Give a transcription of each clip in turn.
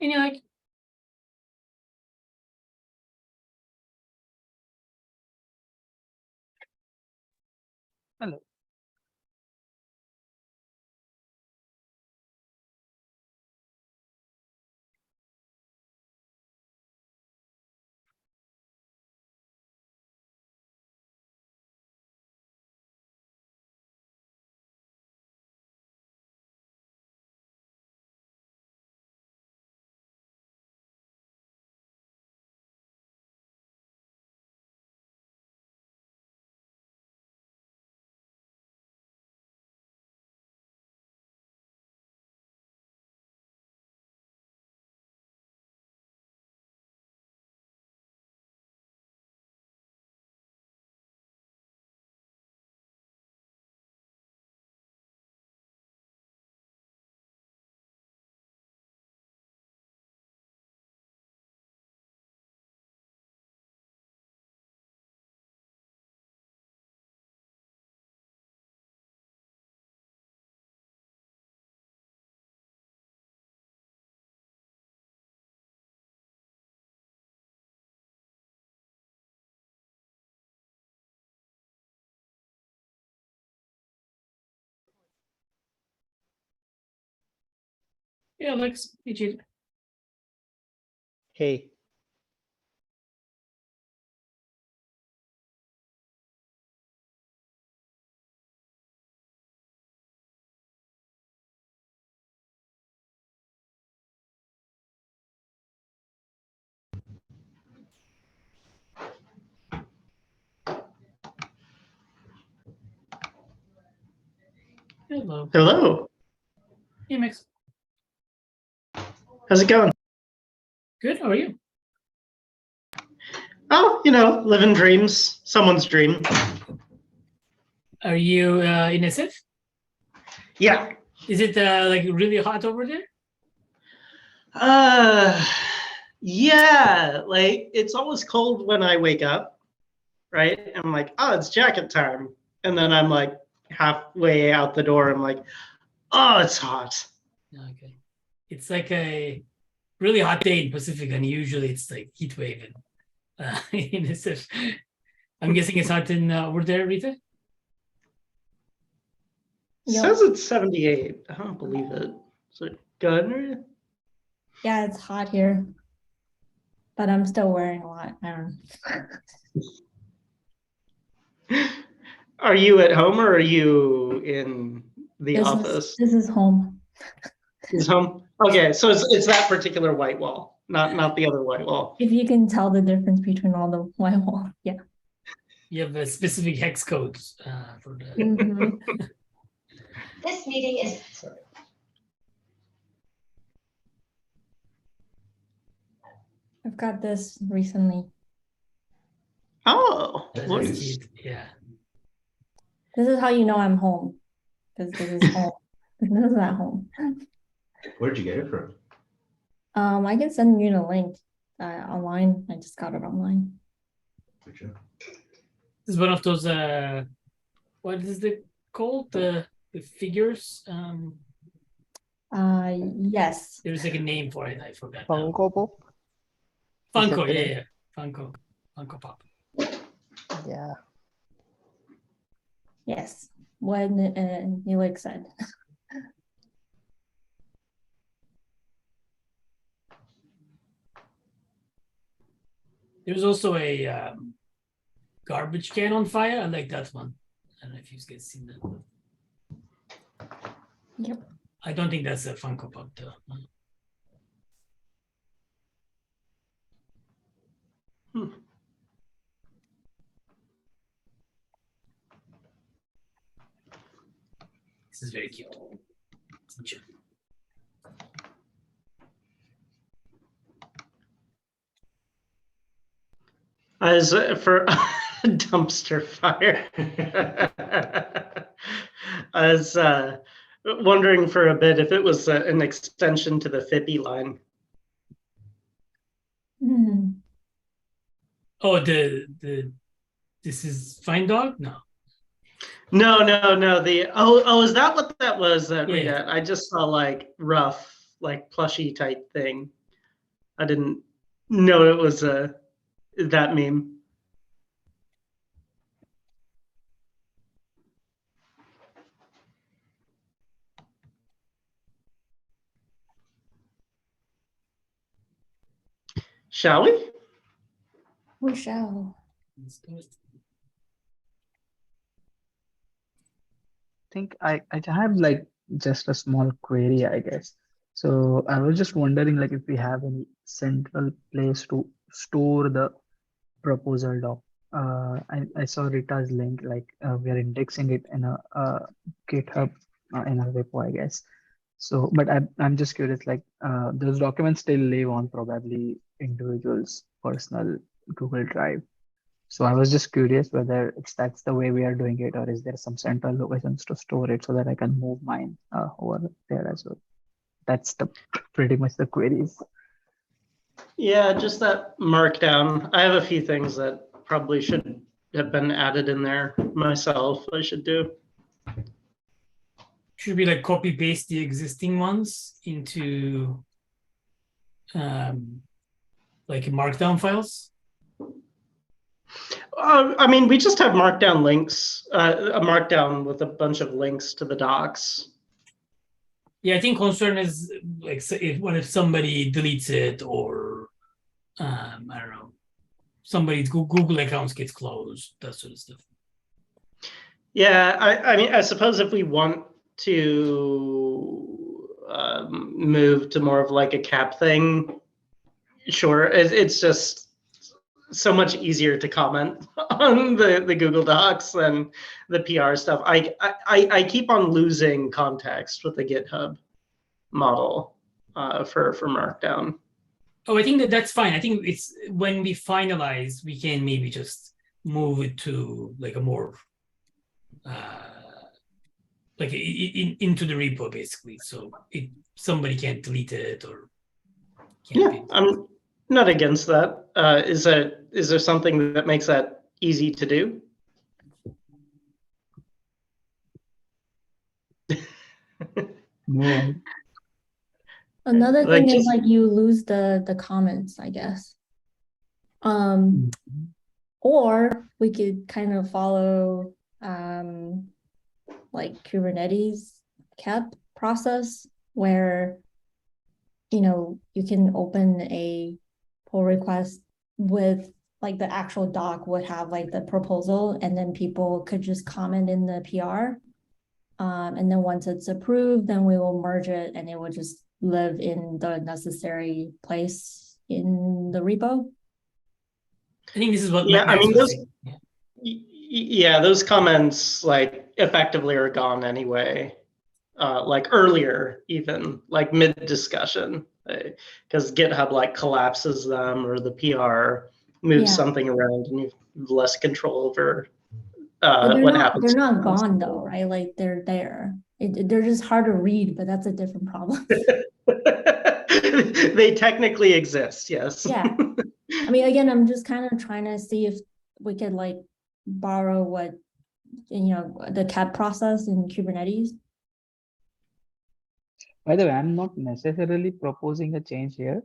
And you're like, hello. Yeah, Alex, PG. Hey. Hello. Hello. Hey, Mix. How's it going? Good. How are you? Oh, living dreams. Someone's dream. Are you in SF? Yeah. Is it like really hot over there? Yeah. Like it's always cold when I wake up, right? And I'm like, oh, it's jacket time. And then I'm like halfway out the door. I'm like, oh, it's hot. Okay. It's like a really hot day in Pacific, and usually it's like heat wave in SF. I'm guessing it's hot in over there, Rita? Says it's 78. I don't believe it. Is it good? Yeah, it's hot here, but I'm still wearing a lot. I don't know. Are you at home or are you in the office? This is home. Is home? Okay, so it's that particular white wall, not the other white wall. If you can tell the difference between all the white wall, yeah. You have a specific hex codes for the. Mhm. This meeting is. Sorry. I've got this recently. Oh, That's nice. cute. Yeah. This is how you know I'm home, because this is home. This is at home. Where'd you get it from? I can send you the link online. I just got it online. Good job. This is one of those what is it called? The figures. Yes. There's like a name for it. I forgot. Funko? Funko, Is it yeah. Funko Pop. Yeah. Yes. What Nelik said. There's also a garbage can on fire. I like that one. I don't know if you guys seen that. Yep. I don't think that's a Funko Pop though. This is very cute. As for dumpster fire, I was wondering for a bit if it was an extension to the Fippy line. Mhm. Oh, the this is Fine Dog? No. No. Is that what that was? Yeah. I just saw like rough, like plushy type thing. I didn't know it was that meme. Shall we? We shall. Let's do it. Think I have like just a small query, I guess. So I was just wondering like if we have any central place to store the proposal doc. I saw Rita's link, like we are indexing it in a GitHub in a repo, I guess. So, but I'm just curious, like those documents still live on probably individuals' personal Google Drive. So I was just curious whether that's the way we are doing it, or is there some central locations to store it so that I can move mine over there as well. That's the pretty much the queries. Yeah, just that markdown. I have a few things that probably should have been added in there myself. I should do. Should we like copy paste the existing ones into like markdown files? I mean, we just have markdown links, a markdown with a bunch of links to the docs. Yeah, I think concern is like what if somebody deletes it, or I don't know, somebody's Google accounts gets closed, that sort of stuff. Yeah, I mean, I suppose if we want to move to more of like a cap thing, sure. It's just so much easier to comment on the Google Docs than the PR stuff. I keep on losing context with the GitHub model for Markdown. Oh, I think that's fine. I think it's when we finalize, we can maybe just move it to like a more like into the repo basically, so somebody can't delete it or can't. Yeah, I'm not against that. Is there something that makes that easy to do? No. Another Like thing is just- like you lose the comments, I guess. Or we could kind of follow like Kubernetes cap process where you can open a pull request with like the actual doc would have like the proposal, and then people could just comment in the PR. And then once it's approved, then we will merge it and it will just live in the necessary place in the repo. I think this is what Yeah, I Max mean, was those- saying. Yeah. Yeah, those comments like effectively are gone anyway. Like earlier, even like mid discussion, because GitHub like collapses them or the PR moves Yeah. something around and you have less control over But what happens. they're not gone though, right? Like they're there. They're just hard to read, but that's a different problem. They technically exist, yes. Yeah. I mean, again, I'm just kind of trying to see if we could like borrow what, the cap process in Kubernetes. By the way, I'm not necessarily proposing a change here.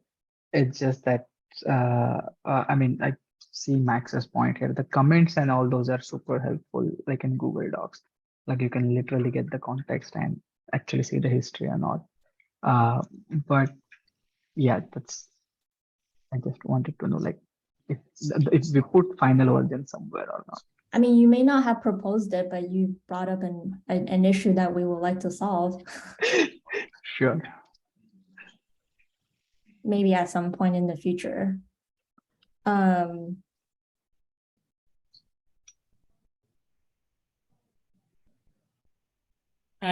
It's just that I mean, I see Max's point here. The comments and all those are super helpful, like in Google Docs. Like you can literally get the context and actually see the history and all. But yeah, I just wanted to know like if we put final version somewhere or not. I mean, you may not have proposed it, but you brought up an issue that we would like to solve. Sure. Maybe at some point in the future. I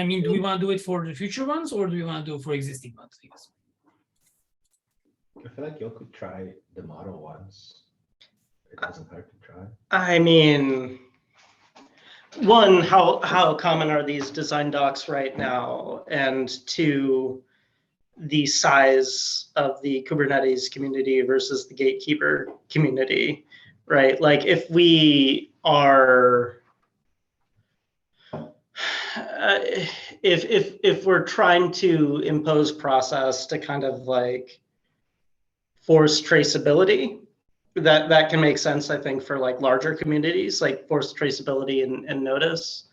mean, do we want to do it for the future ones or do we want to do it for existing ones? I guess. I feel like you could try the model ones. It doesn't hurt to try. I mean, one, how common are these design docs right now? And two, the size of the Kubernetes community versus the Gatekeeper community, right? Like if we are, if we're trying to impose process to kind of like forced traceability, that can make sense, I think, for like larger communities, like forced traceability and notice.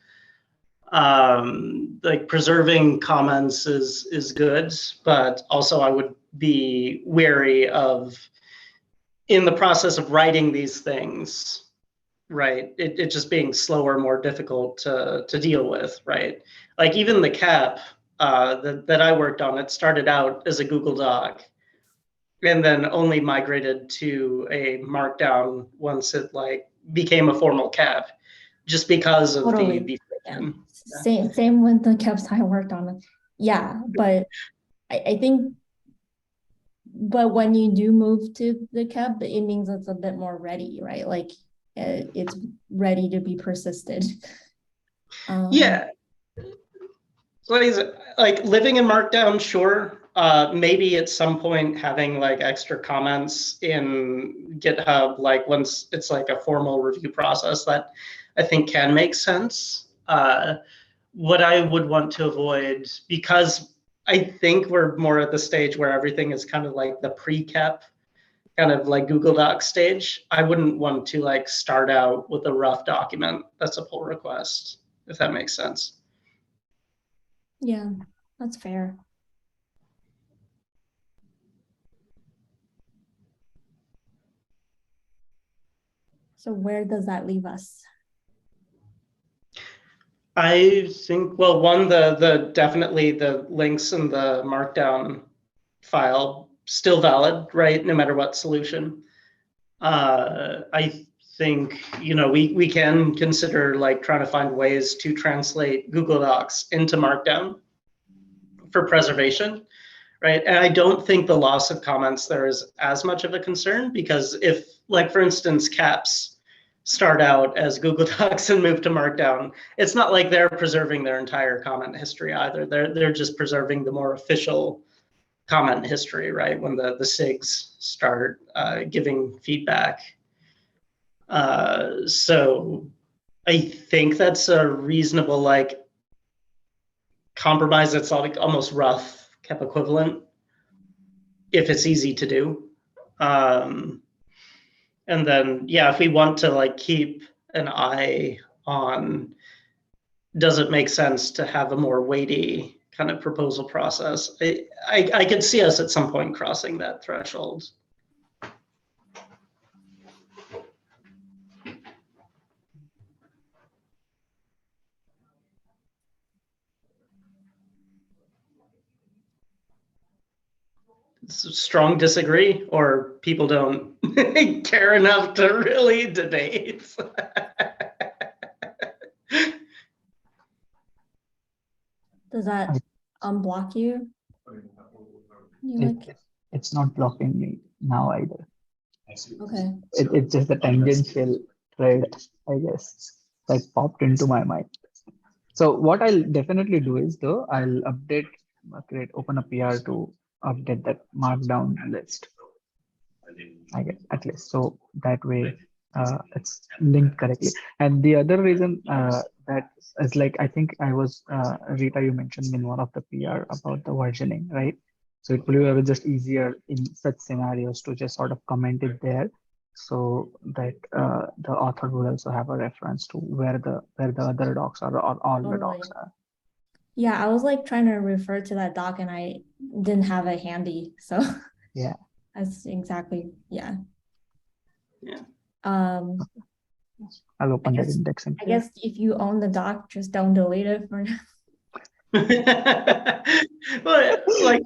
Like preserving comments is good, but also I would be wary of, in the process of writing these things, right, it just being slower, more difficult to deal with, right? Like even the CAP that I worked on, it started out as a Google Doc and then only migrated to a Markdown once it like became a formal CAP, just because of Totally. the Yeah. friction. Same with the caps I worked on. Yeah, but I think, but when you do move to the cap, it means it's a bit more ready, right? Like it's ready to be persisted. Yeah. So like living in Markdown, sure. Maybe at some point having like extra comments in GitHub, like once it's like a formal review process, that I think can make sense. What I would want to avoid, because I think we're more at the stage where everything is kind of like the pre-cap, kind of like Google Docs stage, I wouldn't want to like start out with a rough document that's a pull request, if that makes sense. Yeah, that's fair. So where does that leave us? I think, well, one, the definitely the links in the Markdown file still valid, right? No matter what solution. I think, you know, we can consider like trying to find ways to translate Google Docs into Markdown for preservation, right? And I don't think the loss of comments there is as much of a concern, because if, like, for instance, caps start out as Google Docs and move to Markdown, it's not like they're preserving their entire comment history either. They're just preserving the more official comment history, right? When the SIGs start giving feedback. So I think that's a reasonable like compromise that's like almost rough cap equivalent, if it's easy to do. And then, yeah, if we want to like keep an eye on, does it make sense to have a more weighty kind of proposal process? I could see us at some point crossing that threshold. Strong disagree, or people don't care enough to really debate? Does that unblock you? It's not blocking me now either. Okay. It's just the tangential thread, I guess, that popped into my mind. So what I'll definitely do is, though, I'll open a PR to update that markdown list, I guess, at least. So that way it's linked correctly. And the other reason that is, like, I think I was, Rita, you mentioned in one of the PR about the versioning, right? So it will be just easier in such scenarios to just sort of comment it there, so that the author will also have a reference to where the other docs are, or all the docs Totally. are. Yeah, I was like trying to refer to that doc and I didn't have it handy. So Yeah. that's exactly, yeah. Yeah. I'll open that indexing. I guess if you own the doc, just don't delete it for now. Well, like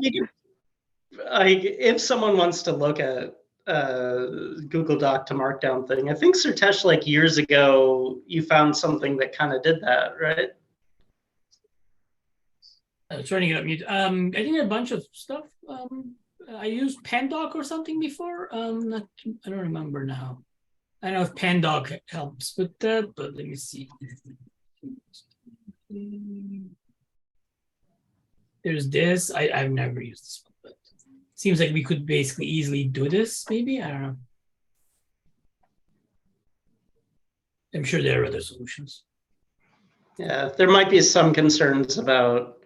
if someone wants to look at Google Doc to Markdown thing, I think Surtesh, like years ago, you found something that kind of did that, right? Trying to get up mute. I did a bunch of stuff. I used Pandoc or something before. I don't remember now. I don't know if Pandoc helps with that, but let me see. There's this. I've never used this one, but it seems like we could basically easily do this. Maybe, I don't know. I'm sure there are other solutions. Yeah, there might be some concerns about,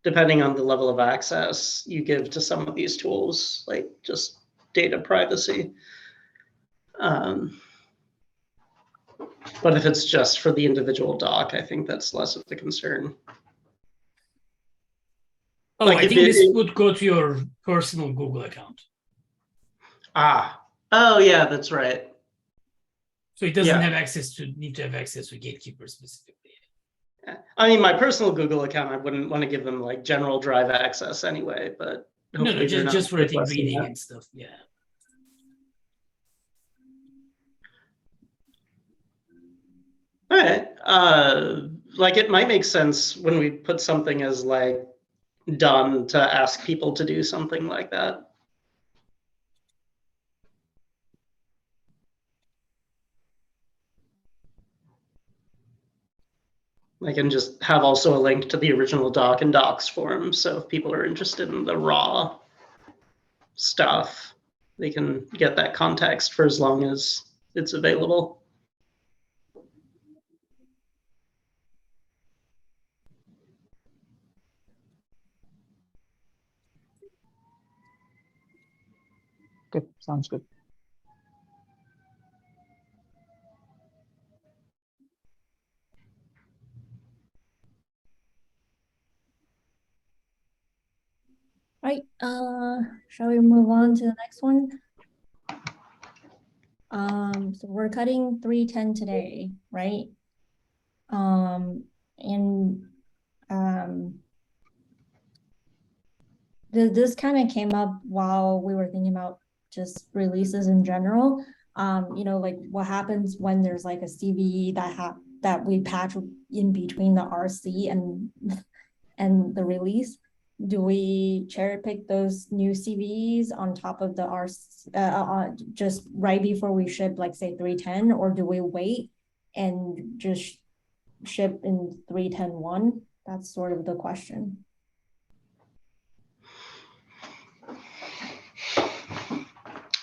depending on the level of access you give to some of these tools, like just data privacy. But if it's just for the individual doc, I think that's less of a concern. Oh, Like I if think this it- would go to your personal Google account. Oh yeah, that's right. So it doesn't Yeah. have access to need to have access to Gatekeeper specifically. I mean, my personal Google account, I wouldn't want to give them like general drive access anyway, but No, hopefully they're not just for I think requesting reading that. and stuff. Yeah. All right. Like it might make sense when we put something as like done to ask people to do something like that. I can just have also a link to the original doc and docs forum. So if people are interested in the raw stuff, they can get that context for as long as it's available. Okay, sounds good. Right, shall we move on to the next one? So we're cutting 310 today, right? This kind of came up while we were thinking about just releases in general. Like what happens when there's like a CVE that we patch in between the RC and the release. Do we cherry pick those new CVEs on top of the RC just right before we ship, like say 310, or do we wait and just ship in 310.1? That's sort of the question.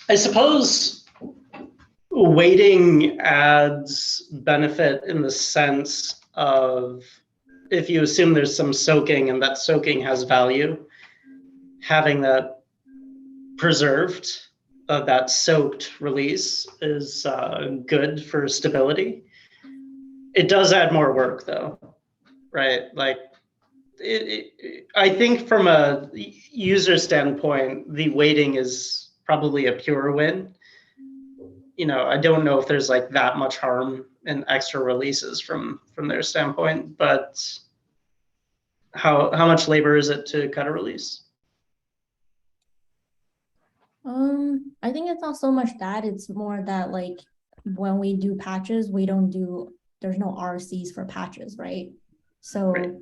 I suppose waiting adds benefit in the sense of if you assume there's some soaking and that soaking has value, having that preserved, that soaked release is good for stability. It does add more work though, right? Like I think from a user standpoint, the waiting is probably a pure win. I don't know if there's like that much harm in extra releases from their standpoint, but how much labor is it to cut a release? I think it's not so much that, it's more that like when we do patches, there's no RCs for patches, right? So Right.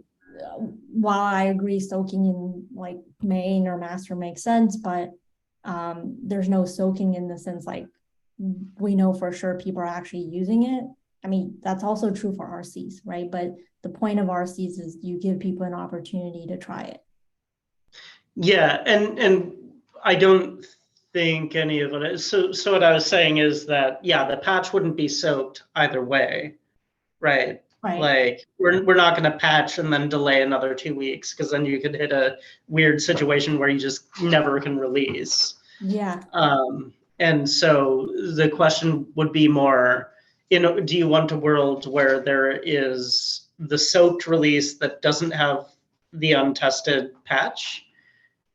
While I agree soaking in like main or master makes sense, but there's no soaking in the sense like we know for sure people are actually using it. I mean, that's also true for RCs, right? But the point of RCs is you give people an opportunity to try it. Yeah, and I don't think any of it is. So what I was saying is that, yeah, the patch wouldn't be soaked either way, right? Right. Like we're not going to patch and then delay another 2 weeks, because then you could hit a weird situation where you just never can release. Yeah. And so the question would be more, do you want a world where there is the soaked release that doesn't have the untested patch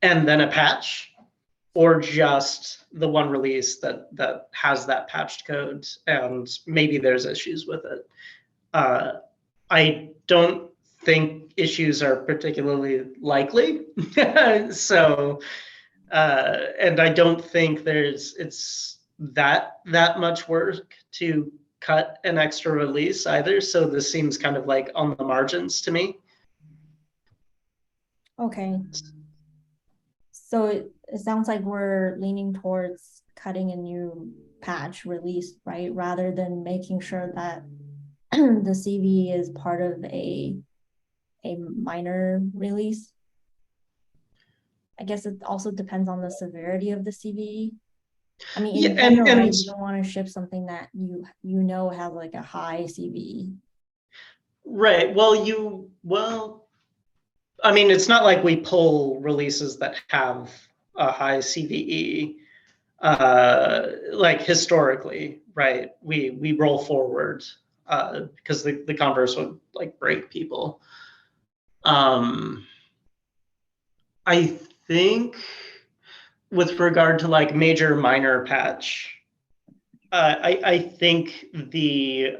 and then a patch, or just the one release that has that patched code and maybe there's issues with it? I don't think issues are particularly likely. So, and I don't think it's that much work to cut an extra release either. So this seems kind of like on the margins to me. Okay. So it sounds like we're leaning towards cutting a new patch release, right? Rather than making sure that the CV is part of a minor release. I guess it also depends on the severity of the CV. I mean, in general, right, you don't want to ship something that you know has like a high CV. Right. Well, I mean, it's not like we pull releases that have a high CVE. like historically, right? We roll forward because the converse would like break people. I think with regard to like major minor patch, I think the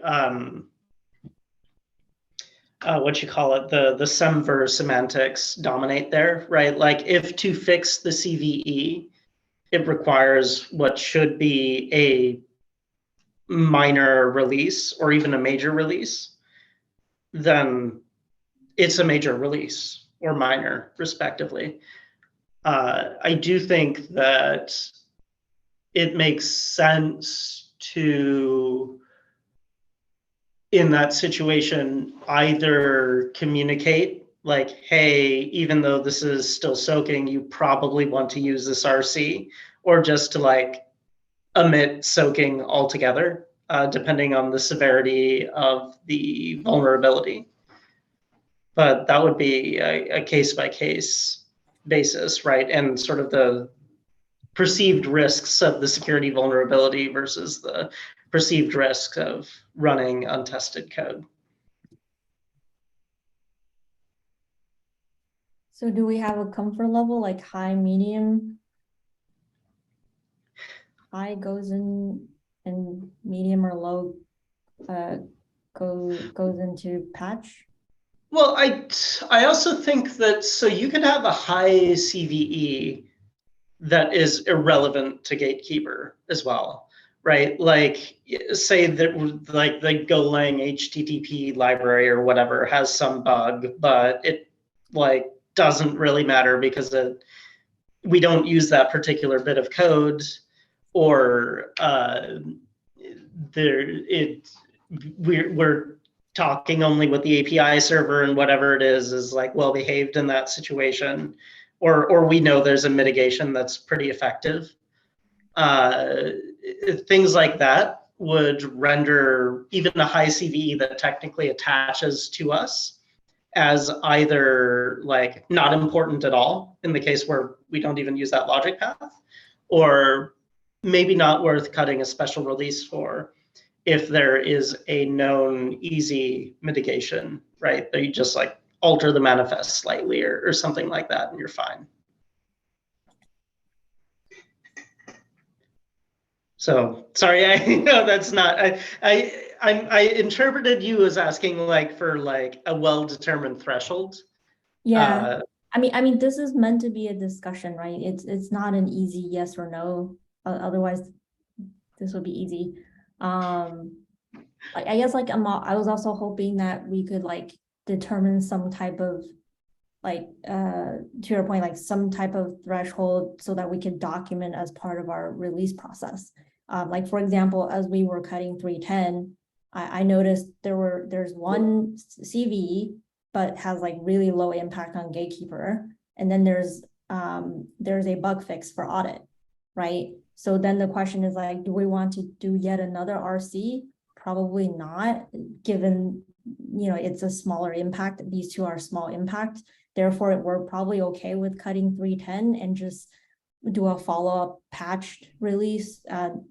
what you call it, the semver semantics dominate there, right? Like if to fix the CVE, it requires what should be a minor release or even a major release, then it's a major release or minor, respectively. I do think that it makes sense to, in that situation, either communicate like, hey, even though this is still soaking, you probably want to use this RC, or just to like omit soaking altogether, depending on the severity of the vulnerability. But that would be a case-by-case basis, right? And sort of the perceived risks of the security vulnerability versus the perceived risk of running untested code. So do we have a comfort level, like high, medium? High goes in and medium or low goes into patch? Well, I also think that, so you could have a high CVE that is irrelevant to Gatekeeper as well, right? Like say that like the Golang HTTP library or whatever has some bug, but it like doesn't really matter because we don't use that particular bit of code, or we're talking only with the API server, and whatever it is like well behaved in that situation, or we know there's a mitigation that's pretty effective. Things like that would render even a high CVE that technically attaches to us as either like not important at all in the case where we don't even use that logic path, or maybe not worth cutting a special release for if there is a known easy mitigation, right? That you just like alter the manifest slightly or something like that and you're fine. So sorry, I know that's not, I interpreted you as asking like for like a well-determined threshold. Yeah. I mean, this is meant to be a discussion, right? It's not an easy yes or no. Otherwise, this would be easy. I guess like I was also hoping that we could like determine some type of like to your point, like some type of threshold so that we can document as part of our release process. Like for example, as we were cutting 310, I noticed there's one CVE but has like really low impact on Gatekeeper, and then there's a bug fix for audit, right? So then the question is like, do we want to do yet another RC? Probably not, given it's a smaller impact. These two are small impact. Therefore, we're probably okay with cutting 310 and just do a follow-up patched release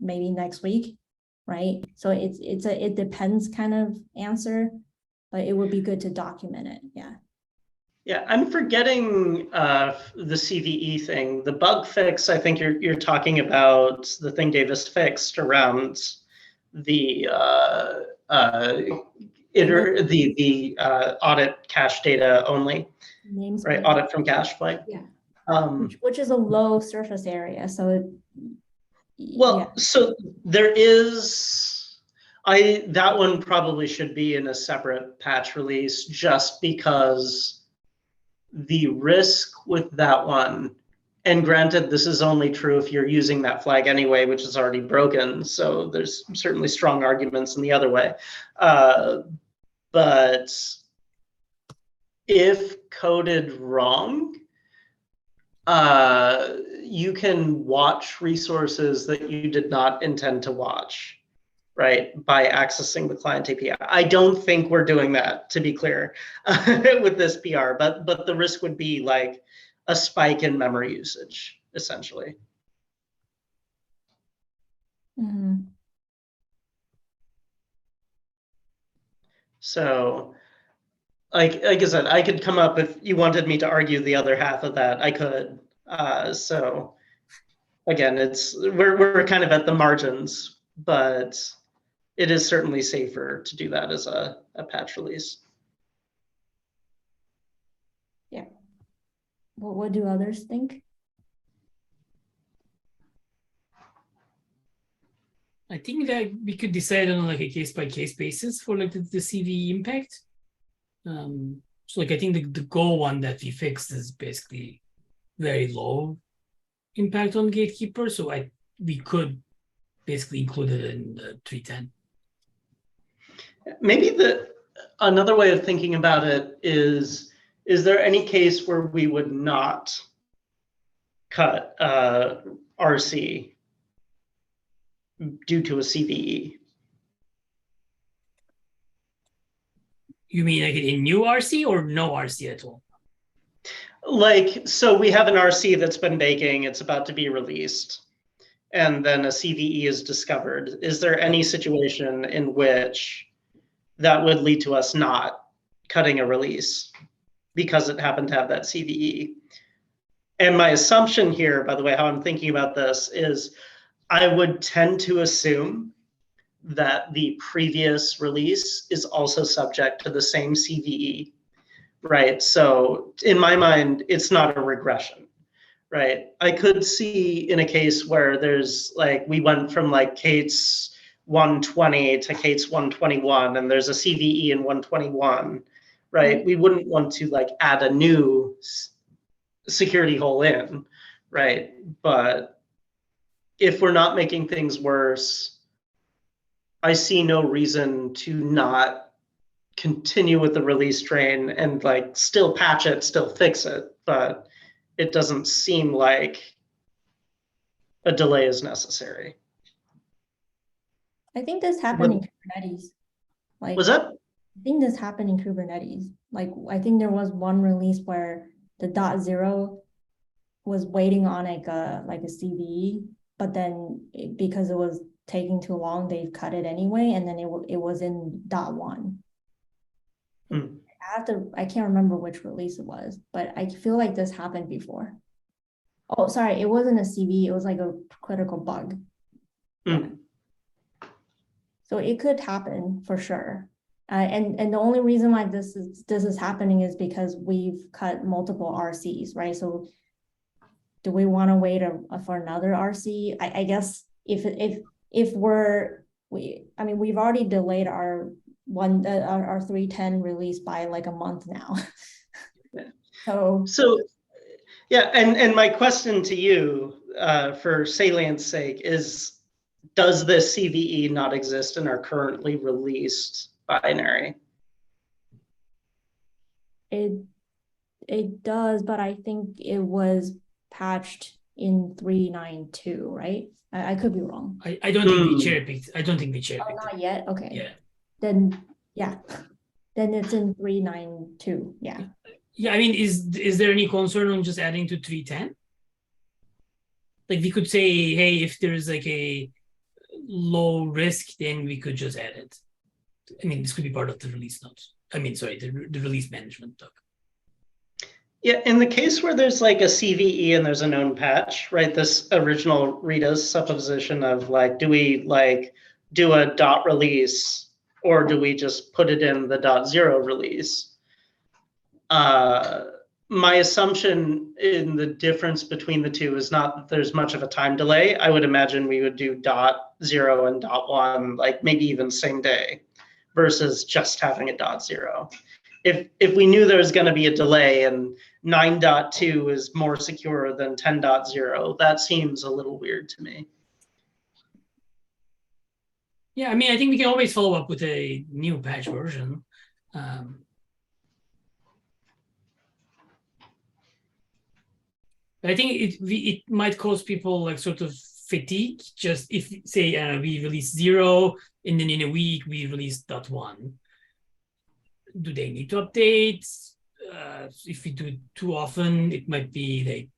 maybe next week, right? So it depends kind of answer, but it would be good to document it. Yeah. Yeah, I'm forgetting the CVE thing. The bug fix, I think you're talking about the thing Davis fixed around the audit cache data only, right? Audit from cache flag. Yeah. Which is a low surface area, so so there is that one probably should be in a separate patch release, just because the risk with that one, and granted this is only true if you're using that flag anyway, which is already broken, so there's certainly strong arguments in the other way, but if coded wrong, you can watch resources that you did not intend to watch, right, by accessing the client API. I don't think we're doing that, to be clear, with this PR, but the risk would be like a spike in memory usage, essentially. Mhm. So, like I said, I could come up if you wanted me to argue the other half of that, I could. So again, we're kind of at the margins, but it is certainly safer to do that as a patch release. Yeah. What do others think? I think that we could decide on like a case by case basis for like the CVE impact. So like I think the Go one that we fixed is basically very low impact on gatekeeper. So we could basically include it in the 310. Maybe another way of thinking about it is there any case where we would not cut RC due to a CVE? You mean like a new RC or no RC at all? Like, so we have an RC that's been baking, it's about to be released, and then a CVE is discovered. Is there any situation in which that would lead to us not cutting a release because it happened to have that CVE? And my assumption here, by the way, how I'm thinking about this is I would tend to assume that the previous release is also subject to the same CVE, right? So in my mind, it's not a regression, right? I could see in a case where there's like, we went from like K8s 120 to K8s 121, and there's a CVE in 121, right? We wouldn't want to like add a new security hole in, right? But if we're not making things worse, I see no reason to not continue with the release train and like still patch it, still fix it, but it doesn't seem like a delay is necessary. I think this happened in Kubernetes. Like, Was that? I think this happened in Kubernetes. Like, I think there was one release where the .0 was waiting on like a CVE, but then because it was taking too long, they cut it anyway, and then it was in .1. I can't remember which release it was, but I feel like this happened before. Oh, sorry, it wasn't a CVE, it was like a critical bug. Yeah. So it could happen for sure. And the only reason why this is happening is because we've cut multiple RCs, right? So do we want to wait for another RC? I guess if we've already delayed our 310 release by like a month now. So yeah, and my question to you, for salience sake, is does this CVE not exist in our currently released binary? It does, but I think it was patched in 392, right? I could be wrong. I don't think we cherry picked. I don't think we cherry picked. Oh, not yet. Okay. Yeah. Then it's in 392. Yeah. Yeah, I mean, is there any concern on just adding to 310? Like we could say, hey, if there's like a low risk, then we could just add it. I mean, this could be part of the release notes. I mean, sorry, the release management doc. Yeah, in the case where there's like a CVE and there's a known patch, right? This original Rita's supposition of like, do we like do a dot release or do we just put it in the .0 release? My assumption in the difference between the two is not that there's much of a time delay. I would imagine we would do .0 and .1, like maybe even same day, versus just having a .0. If we knew there was going to be a delay and 9.2 is more secure than 10.0, that seems a little weird to me. Yeah, I mean, I think we can always follow up with a new patch version. I think it might cause people like sort of fatigue. Just if say we release 0 and then in a week we release .1. Do they need to update? If we do it too often, it might be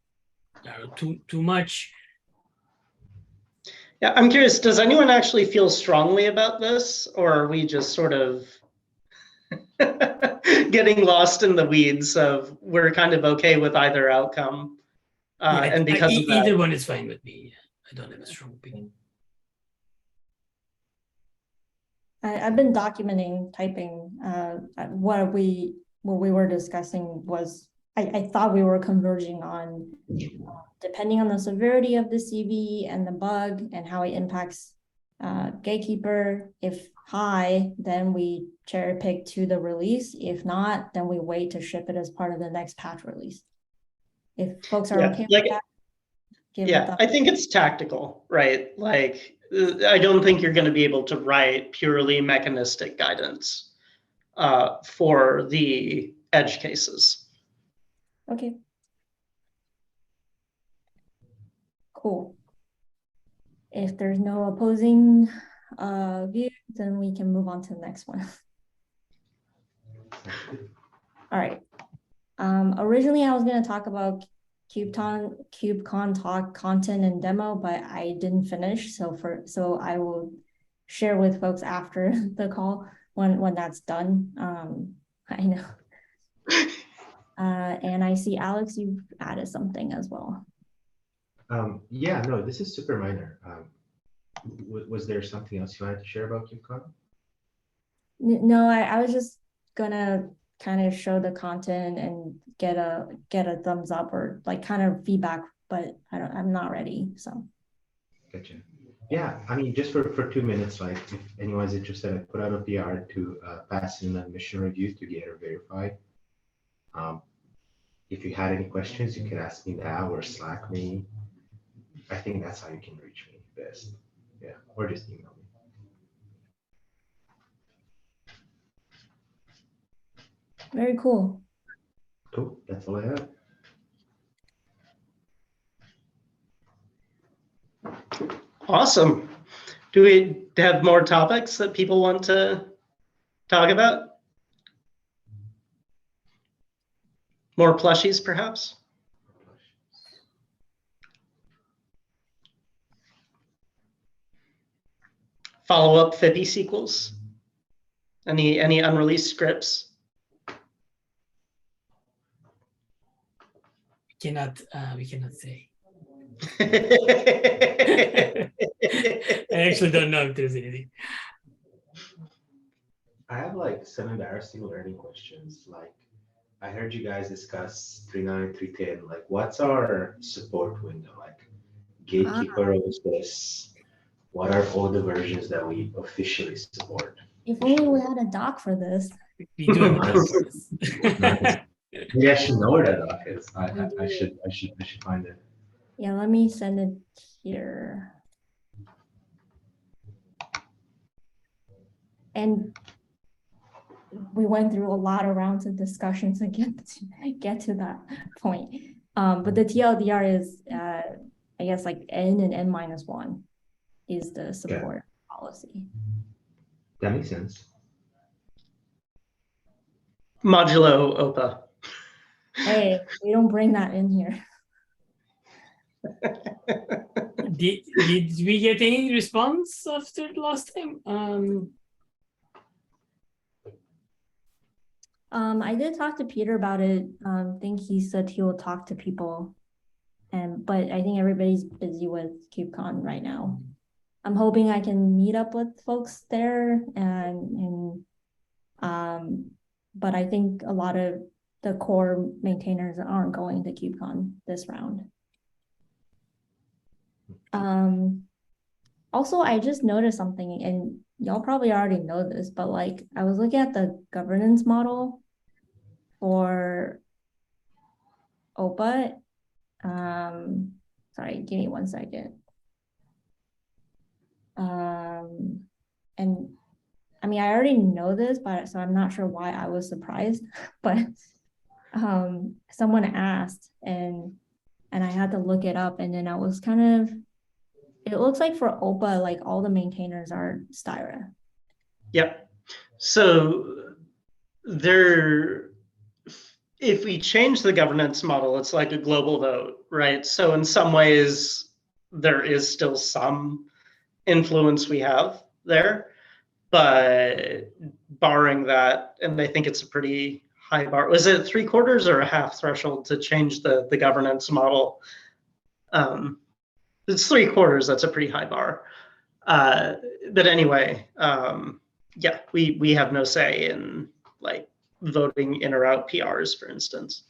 like too much. Yeah, I'm curious, does anyone actually feel strongly about this, or are we just sort of getting lost in the weeds of we're kind of okay with either outcome? And because of that, either one is fine with me. I don't have a strong opinion. I've been documenting typing. What we were discussing was I thought we were converging on depending on the severity of the CV and the bug and how it impacts Gatekeeper. If high, then we cherry pick to the release. If not, then we wait to ship it as part of the next patch release. If folks are okay with that, yeah, I think it's tactical, right? Like, I don't think you're going to be able to write purely mechanistic guidance for the edge cases. Okay. Cool. If there's no opposing view, then we can move on to the next one. All right. Originally, I was going to talk about KubeCon talk content and demo, but I didn't finish. So I will share with folks after the call when that's done. I know. And I see Alex, you've added something as well. Yeah, no, this is super minor. Was there something else you wanted to share about KubeCon? No, I was just gonna kind of show the content and get a thumbs up or like kind of feedback, but I'm not ready. So. Gotcha. Yeah, I mean, just for 2 minutes, like if anyone's interested, I put out a PR to pass in a mission review to get it verified. If you had any questions, you can ask me now or Slack me. I think that's how you can reach me best. Yeah, or just email me. Very cool. Cool, that's all I have. Awesome. Do we have more topics that people want to talk about? More plushies, perhaps? Follow-up Phippy sequels? Any unreleased scripts? We cannot say. I actually don't know if there's anything. I have like some embarrassing learning questions. Like, I heard you guys discuss 3.9, 3.10. Like, what's our support window? Like, Gatekeeper owns this. What are all the versions that we officially support? If only we had a doc for this. We do have a doc for this. Maybe I should know where that doc is. I should find it. Yeah, let me send it here. And we went through a lot of rounds of discussions to get to that point. But the TLDR is, I guess, like N and N-1 is the support policy. That makes sense. Modulo OPA. Hey, we don't bring that in here. Did we get any response after the last time? I did talk to Peter about it. I think he said he will talk to people, but I think everybody's busy with KubeCon right now. I'm hoping I can meet up with folks there, but I think a lot of the core maintainers aren't going to KubeCon this round. Also, I just noticed something, and y'all probably already know this, but like I was looking at the governance model for OPA. Sorry, give me 1 second. And I mean, I already know this, but so I'm not sure why I was surprised, but someone asked and I had to look it up, and then I was kind of, it looks like for OPA, like all the maintainers are Styra. Yep. So if we change the governance model, it's like a global vote, right? So in some ways, there is still some influence we have there. But barring that, and I think it's a pretty high bar. Was it 3/4 or a half threshold to change the governance model? It's 3/4. That's a pretty high bar. But anyway, yeah, we have no say in like voting in or out PRs, for instance.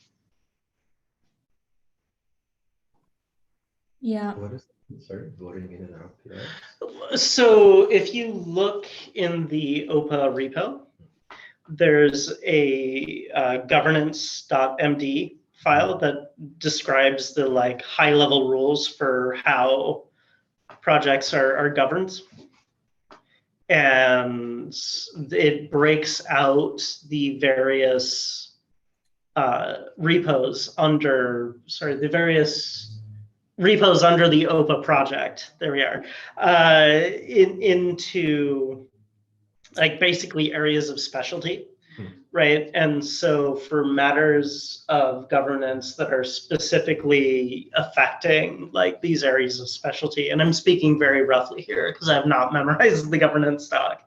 Yeah. What is sorry, voting in and out PRs? So if you look in the OPA repo, there's a governance.md file that describes the like high level rules for how projects are governed. And it breaks out the various repos under, the various repos under the OPA project. There we are. Into like basically areas of specialty, right? And so for matters of governance that are specifically affecting like these areas of specialty, and I'm speaking very roughly here because I have not memorized the governance doc.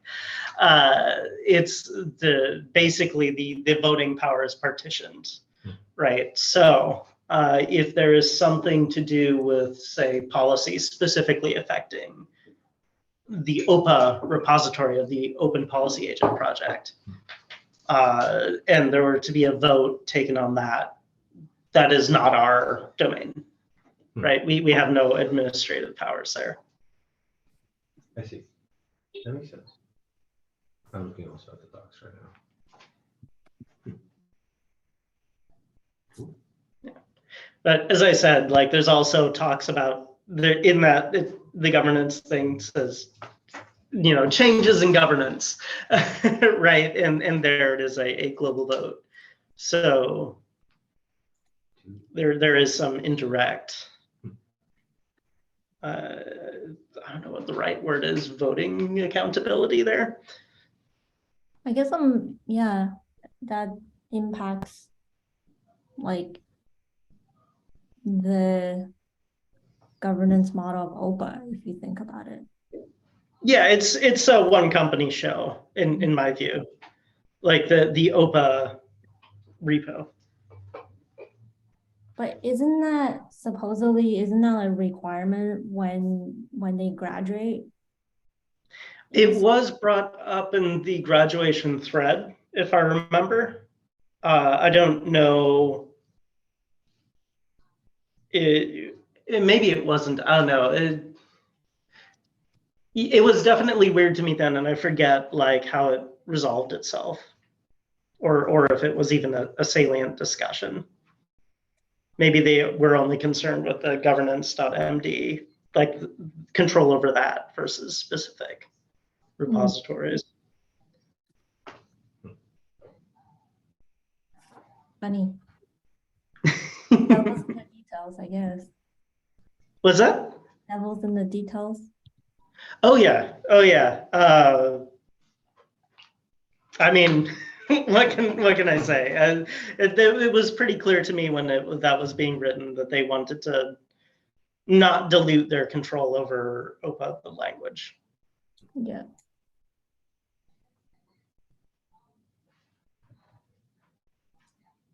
It's basically the voting power is partitioned, right? So if there is something to do with, say, policy specifically affecting the OPA repository of the Open Policy Agent project, and there were to be a vote taken on that, that is not our domain, right? We have no administrative powers there. I see. That makes sense. I'm looking also at the docs right now. But as I said, like there's also talks about in that the governance thing says, you know, changes in governance, right? And there it is a global vote. So there is some indirect, I don't know what the right word is, voting accountability there. I guess yeah, that impacts like the governance model of OPA, if you think about it. Yeah, it's a one company show in my view, like the OPA repo. But isn't that a requirement when they graduate? It was brought up in the graduation thread, if I remember. I don't know. Maybe it wasn't. I don't know. It was definitely weird to me then, and I forget like how it resolved itself, or if it was even a salient discussion. Maybe they were only concerned with the governance.md, like control over that versus specific repositories. Funny. Devil's in the details, I guess. What's that? Devil's in the details. Oh yeah. I mean, what can I say? It was pretty clear to me when that was being written that they wanted to not dilute their control over OPA, the language. Yeah.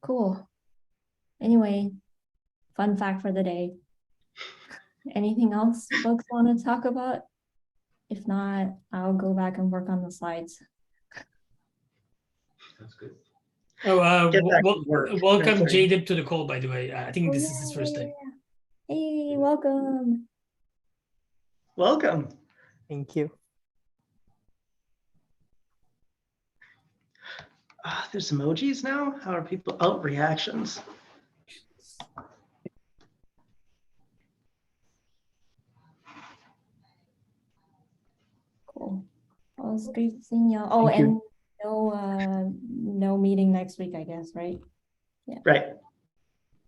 Cool. Anyway, fun fact for the day. Anything else folks want to talk about? If not, I'll go back and work on the slides. That's good. Oh, welcome Sorry. Jadip to the call, by the way. I think this is his first time. Hey, welcome. Welcome. Thank you. There's emojis now? How are people? Oh, reactions. Cool. Well, it's great seeing y'all. Oh, Thank and no meeting next week, I guess, right? Yeah. Right.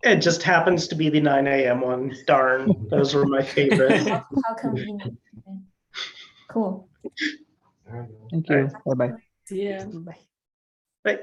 It just happens to be the 9 a.m. one. Darn, those were my favorite. How convenient. Okay. Cool. All right. Thank you. Bye bye. Yeah. Bye. Right.